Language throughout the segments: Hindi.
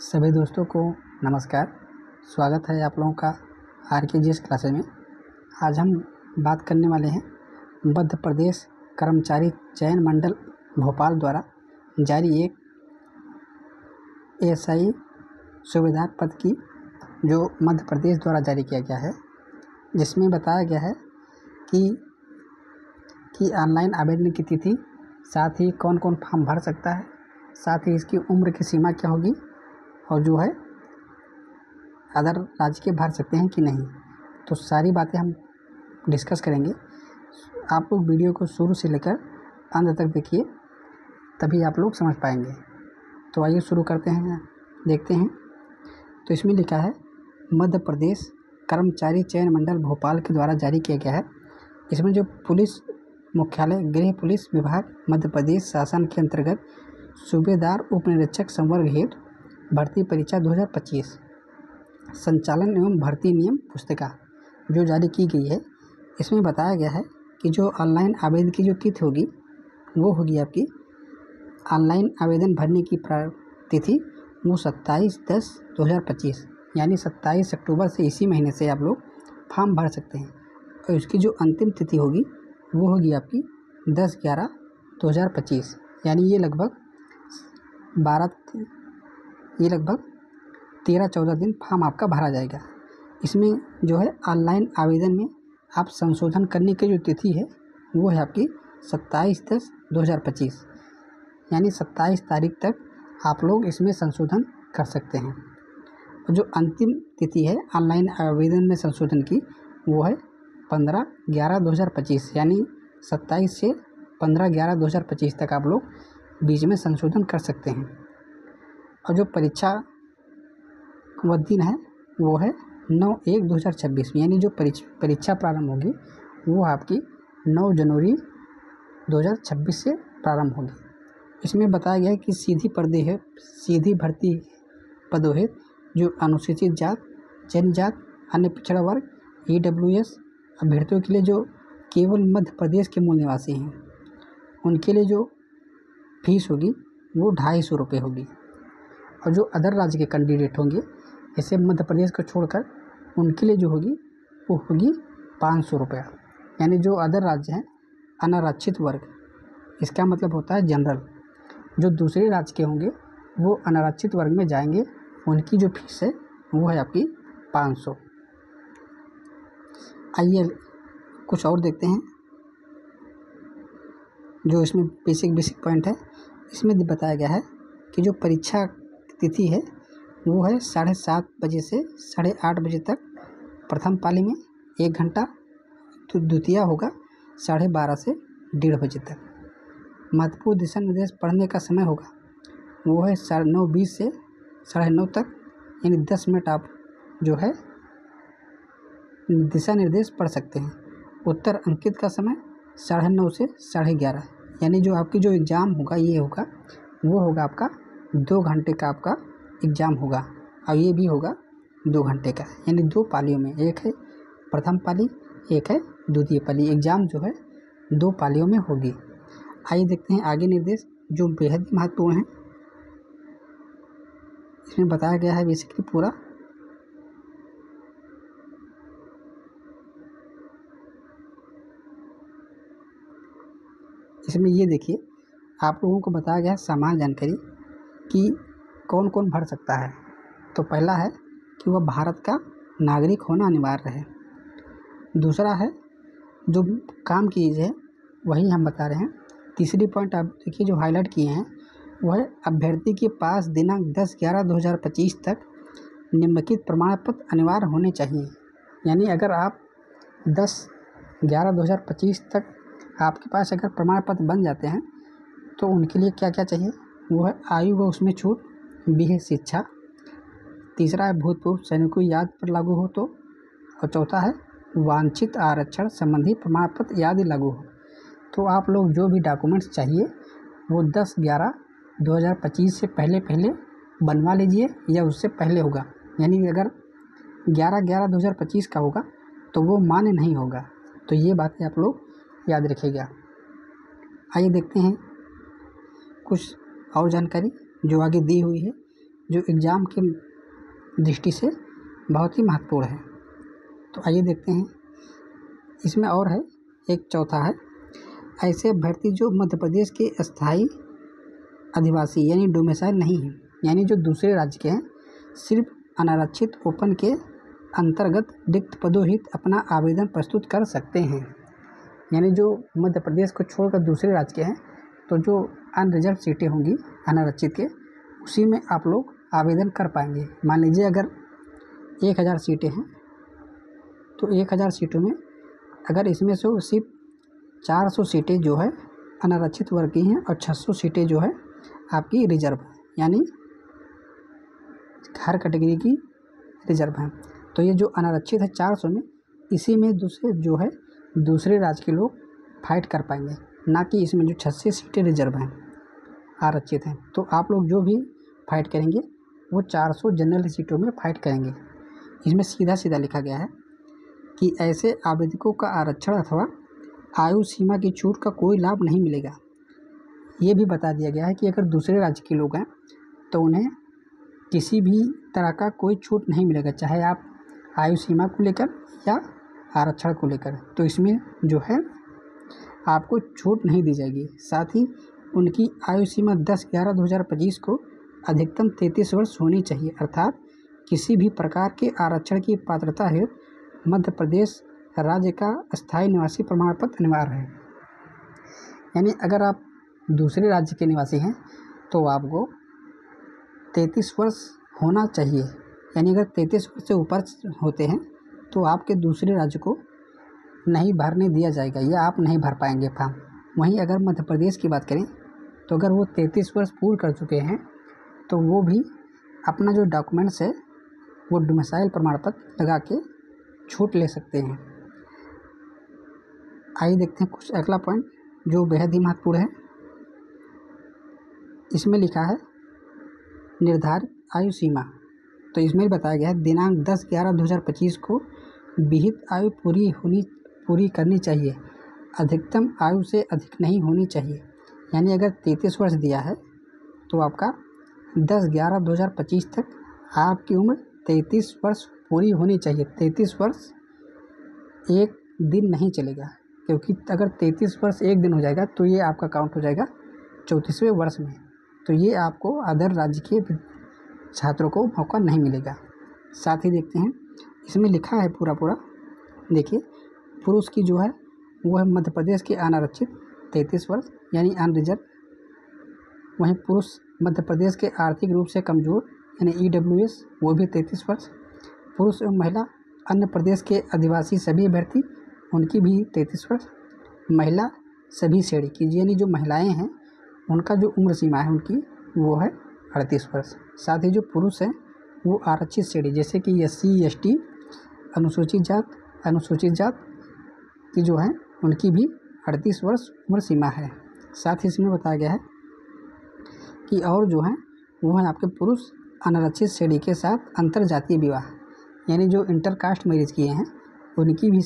सभी दोस्तों को नमस्कार। स्वागत है आप लोगों का RKGS क्लासेज में। आज हम बात करने वाले हैं मध्य प्रदेश कर्मचारी चयन मंडल भोपाल द्वारा जारी एक ASI सूबेदार पद की, जो मध्य प्रदेश द्वारा जारी किया गया है, जिसमें बताया गया है कि ऑनलाइन आवेदन की तिथि, साथ ही कौन कौन फॉर्म भर सकता है, साथ ही इसकी उम्र की सीमा क्या होगी और जो है अदर राज्य के भर सकते हैं कि नहीं। तो सारी बातें हम डिस्कस करेंगे। आप लोग वीडियो को शुरू से लेकर अंत तक देखिए, तभी आप लोग समझ पाएंगे। तो आइए शुरू करते हैं, देखते हैं। तो इसमें लिखा है मध्य प्रदेश कर्मचारी चयन मंडल भोपाल के द्वारा जारी किया गया है। इसमें जो पुलिस मुख्यालय गृह पुलिस विभाग मध्य प्रदेश शासन के अंतर्गत सूबेदार उप निरीक्षक संवर्ग हेतु भर्ती परीक्षा 2025 संचालन एवं भर्ती नियम पुस्तिका जो जारी की गई है, इसमें बताया गया है कि जो ऑनलाइन आवेदन की जो तिथि होगी वो होगी आपकी, ऑनलाइन आवेदन भरने की तिथि वो 27/10/2025 यानी 27 अक्टूबर से, इसी महीने से आप लोग फॉर्म भर सकते हैं। और इसकी जो अंतिम तिथि होगी वो होगी आपकी 10/11/2025 यानी ये लगभग 13-14 दिन फॉर्म आपका भरा जाएगा। इसमें जो है ऑनलाइन आवेदन में आप संशोधन करने की जो तिथि है वो है आपकी 27/10/2025 यानी 27 तारीख तक आप लोग इसमें संशोधन कर सकते हैं। और जो अंतिम तिथि है ऑनलाइन आवेदन में संशोधन की वो है 15/11/2025 यानी 27 से 15/11/2025 तक आप लोग बीच में संशोधन कर सकते हैं। और जो परीक्षा वह दिन है वो है 9/1/2026 यानी जो परीक्षा प्रारंभ होगी वो आपकी 9 जनवरी 2026 से प्रारंभ होगी। इसमें बताया गया है कि सीधी भर्ती पदों हेतु जो अनुसूचित जात, जनजात, अन्य पिछड़ा वर्ग, EWS अभ्यर्थियों के लिए जो केवल मध्य प्रदेश के मूल निवासी हैं, उनके लिए जो फीस होगी वो 250 रुपये होगी। और जो अदर राज्य के कैंडिडेट होंगे, जैसे मध्य प्रदेश को छोड़कर, उनके लिए जो होगी वो होगी 500 रुपया। यानी जो अदर राज्य हैं, अनारक्षित वर्ग, इसका मतलब होता है जनरल, जो दूसरे राज्य के होंगे वो अनारक्षित वर्ग में जाएंगे, उनकी जो फीस है वो है आपकी 500। आइए कुछ और देखते हैं जो इसमें बेसिक पॉइंट है। इसमें बताया गया है कि जो परीक्षा तिथि है वो है 7:30 बजे से 8:30 बजे तक प्रथम पाली में 1 घंटा, तो द्वितीय होगा 12:30 से 1:30 बजे तक। महत्वपूर्ण दिशा निर्देश पढ़ने का समय होगा वो है 9:20 से 9:30 तक, यानी 10 मिनट आप जो है दिशा निर्देश पढ़ सकते हैं। उत्तर अंकित का समय 9:30 से 11:30 यानी जो आपकी जो एग्ज़ाम होगा ये होगा वो होगा आपका 2 घंटे का आपका एग्ज़ाम होगा, और ये भी होगा 2 घंटे का, यानी 2 पालियों में, एक है प्रथम पाली, एक है द्वितीय पाली। एग्ज़ाम जो है 2 पालियों में होगी। आइए देखते हैं आगे निर्देश जो बेहद महत्वपूर्ण है। इसमें बताया गया है बेसिकली पूरा। इसमें ये देखिए, आप लोगों को बताया गया है सामान्य जानकारी कि कौन कौन भर सकता है। तो पहला है कि वह भारत का नागरिक होना अनिवार्य है। दूसरा है जो काम की एज है वही हम बता रहे हैं। तीसरी पॉइंट आप देखिए जो हाईलाइट किए हैं वह है अभ्यर्थी के पास दिनांक 10/11/2025 तक निम्नलिखित प्रमाण पत्र अनिवार्य होने चाहिए। यानी अगर आप 10/11/2025 तक आपके पास अगर प्रमाण पत्र बन जाते हैं तो उनके लिए क्या क्या चाहिए, वो है आयु व उसमें छूट, B है शिक्षा, तीसरा है भूतपूर्व सैनिकों याद पर लागू हो तो, और चौथा है वांछित आरक्षण संबंधी प्रमाण पत्र याद लागू हो। तो आप लोग जो भी डॉक्यूमेंट्स चाहिए वो 10/11/2025 से पहले बनवा लीजिए, या उससे पहले होगा। यानी अगर 11/11/2025 का होगा तो वो मान्य नहीं होगा। तो ये बातें आप लोग याद रखिएगा। आइए देखते हैं कुछ और जानकारी जो आगे दी हुई है। जो एग्ज़ाम के दृष्टि से बहुत ही महत्वपूर्ण है। तो आइए देखते हैं, इसमें और है एक चौथा है, ऐसे अभ्यर्थी जो मध्य प्रदेश के अस्थायी अधिवासी यानी डोमिसाइल नहीं है, यानी जो दूसरे राज्य के हैं, सिर्फ अनारक्षित ओपन के अंतर्गत रिक्त पदों हित अपना आवेदन प्रस्तुत कर सकते हैं। यानी जो मध्य प्रदेश को छोड़कर दूसरे राज्य के हैं, तो जो अनरिजर्व सीटें होंगी अनारक्षित के, उसी में आप लोग आवेदन कर पाएंगे। मान लीजिए अगर 1000 सीटें हैं, तो 1000 सीटों में अगर इसमें से सिर्फ 400 सीटें जो है अनारक्षित वर्ग की हैं और 600 सीटें जो है आपकी रिजर्व, यानी हर कैटेगरी की रिजर्व हैं। तो ये जो अनारक्षित है 400 में, इसी में दूसरे राज्य के लोग फाइट कर पाएंगे, ना कि इसमें जो 600 सीटें रिजर्व हैं, आरक्षित हैं। तो आप लोग जो भी फाइट करेंगे वो 400 जनरल सीटों में फाइट करेंगे। इसमें सीधा सीधा लिखा गया है कि ऐसे आवेदकों का आरक्षण अथवा आयु सीमा की छूट का कोई लाभ नहीं मिलेगा। ये भी बता दिया गया है कि अगर दूसरे राज्य के लोग हैं तो उन्हें किसी भी तरह का कोई छूट नहीं मिलेगा, चाहे आप आयु सीमा को लेकर या आरक्षण को लेकर। तो इसमें जो है आपको छूट नहीं दी जाएगी। साथ ही उनकी आयु सीमा 10/11/2025 को अधिकतम 33 वर्ष होनी चाहिए, अर्थात किसी भी प्रकार के आरक्षण की पात्रता हेतु मध्य प्रदेश राज्य का अस्थायी निवासी प्रमाण पत्र अनिवार्य है। यानी अगर आप दूसरे राज्य के निवासी हैं तो आपको 33 वर्ष होना चाहिए। यानी अगर 33 वर्ष से ऊपर होते हैं तो आपके दूसरे राज्य को नहीं भरने दिया जाएगा या आप नहीं भर पाएंगे फॉर्म। वहीं अगर मध्य प्रदेश की बात करें तो अगर वो 33 वर्ष पूर्ण कर चुके हैं तो वो भी अपना जो डॉक्यूमेंट्स है वो डोमिसाइल प्रमाण पत्र लगा के छूट ले सकते हैं। आइए देखते हैं कुछ अगला पॉइंट जो बेहद ही महत्वपूर्ण है। इसमें लिखा है निर्धारित आयु सीमा। तो इसमें बताया गया है दिनांक 10/11/2025 को विहित आयु पूरी करनी चाहिए, अधिकतम आयु से अधिक नहीं होनी चाहिए। यानी अगर 33 वर्ष दिया है तो आपका 10/11/2025 तक आपकी उम्र 33 वर्ष पूरी होनी चाहिए। 33 वर्ष एक दिन नहीं चलेगा, क्योंकि अगर 33 वर्ष एक दिन हो जाएगा तो ये आपका काउंट हो जाएगा 34वें वर्ष में। तो ये आपको अदर राज्य के छात्रों को मौका नहीं मिलेगा। साथ ही देखते हैं इसमें लिखा है पूरा देखिए, पुरुष की जो है वो है मध्य प्रदेश के अनारक्षित 33 वर्ष यानी अनरिजर्व। वहीं पुरुष मध्य प्रदेश के आर्थिक रूप से कमज़ोर यानी EWS, वो भी 33 वर्ष। पुरुष एवं महिला अन्य प्रदेश के आदिवासी सभी अभ्यर्थी, उनकी भी 33 वर्ष। महिला सभी श्रेणी की यानी जो महिलाएं हैं उनका जो उम्र सीमा है उनकी वो है 38 वर्ष। साथ ही जो पुरुष हैं वो आरक्षित श्रेणी जैसे कि SC ST अनुसूचित जात की जो है उनकी भी 38 वर्ष उम्र सीमा है। साथ ही इसमें बताया गया है कि और जो है वो है आपके पुरुष अनारक्षित श्रेणी के साथ अंतर जातीय विवाह यानी जो इंटरकास्ट मैरिज किए हैं उनकी भी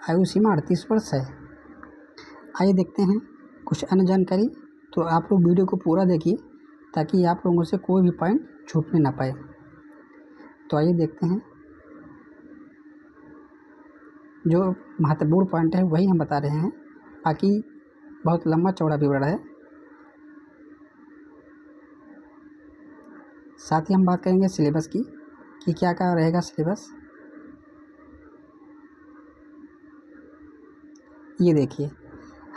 आयु सीमा 38 वर्ष है। आइए देखते हैं कुछ अन्य जानकारी। तो आप लोग वीडियो को पूरा देखिए ताकि आप लोगों से कोई भी पॉइंट छूटने ना पाए। तो आइए देखते हैं, जो महत्वपूर्ण पॉइंट है वही हम बता रहे हैं, बाकी बहुत लंबा चौड़ा विवरण है। साथ ही हम बात करेंगे सिलेबस की कि क्या क्या रहेगा सिलेबस। ये देखिए,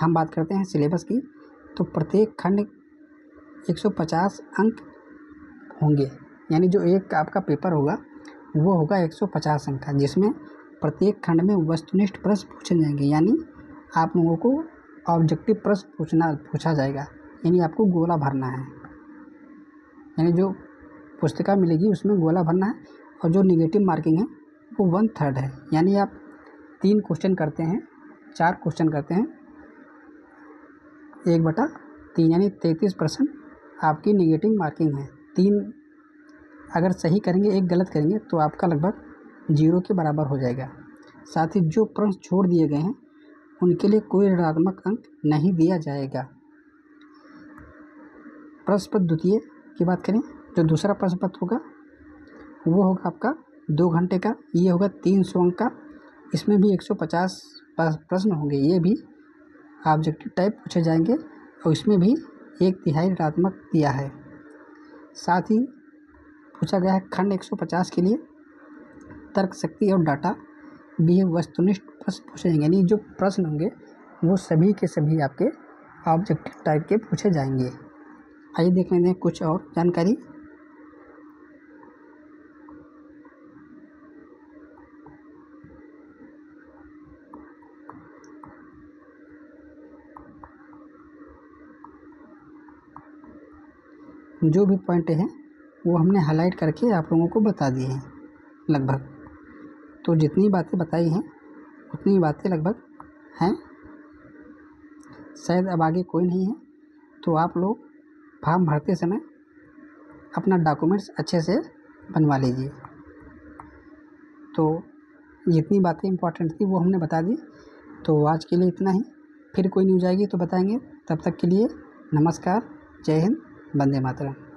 हम बात करते हैं सिलेबस की। तो प्रत्येक खंड 150 अंक होंगे, यानी जो एक आपका पेपर होगा वो होगा 150 अंक का, जिसमें प्रत्येक खंड में वस्तुनिष्ठ प्रश्न पूछे जाएंगे। यानी आप लोगों को ऑब्जेक्टिव प्रश्न पूछा जाएगा, यानी आपको गोला भरना है। यानी जो पुस्तिका मिलेगी उसमें गोला भरना है। और जो निगेटिव मार्किंग है वो 1/3 है, यानी आप 3 क्वेश्चन करते हैं, 4 क्वेश्चन करते हैं 1/3 यानी 33% आपकी निगेटिव मार्किंग है। 3 अगर सही करेंगे, 1 गलत करेंगे तो आपका लगभग 0 के बराबर हो जाएगा। साथ ही जो प्रश्न छोड़ दिए गए हैं उनके लिए कोई ऋणात्मक अंक नहीं दिया जाएगा। प्रश्न पत्र द्वितीय की बात करें जो दूसरा प्रश्न पत्र होगा वो होगा आपका 2 घंटे का, ये होगा 300 अंक का। इसमें भी 150 प्रश्न होंगे, ये भी ऑब्जेक्टिव टाइप पूछे जाएंगे और इसमें भी 1/3 ऋणात्मक दिया है। साथ ही पूछा गया है खंड 150 के लिए तर्क शक्ति और डाटा भी वस्तुनिष्ठ प्रश्न पूछे जाएंगे, यानी जो प्रश्न होंगे वो सभी के सभी आपके ऑब्जेक्टिव टाइप के पूछे जाएंगे। आइए देख लेते हैं कुछ और जानकारी। जो भी पॉइंट हैं वो हमने हाईलाइट करके आप लोगों को बता दिए हैं लगभग। तो जितनी बातें बताई हैं उतनी बातें लगभग हैं, शायद अब आगे कोई नहीं है। तो आप लोग फॉर्म भरते समय अपना डॉक्यूमेंट्स अच्छे से बनवा लीजिए। तो जितनी बातें इम्पोर्टेंट थी वो हमने बता दी। तो आज के लिए इतना ही, फिर कोई न्यूज़ आएगी तो बताएंगे। तब तक के लिए नमस्कार, जय हिंद, वंदे मातरम।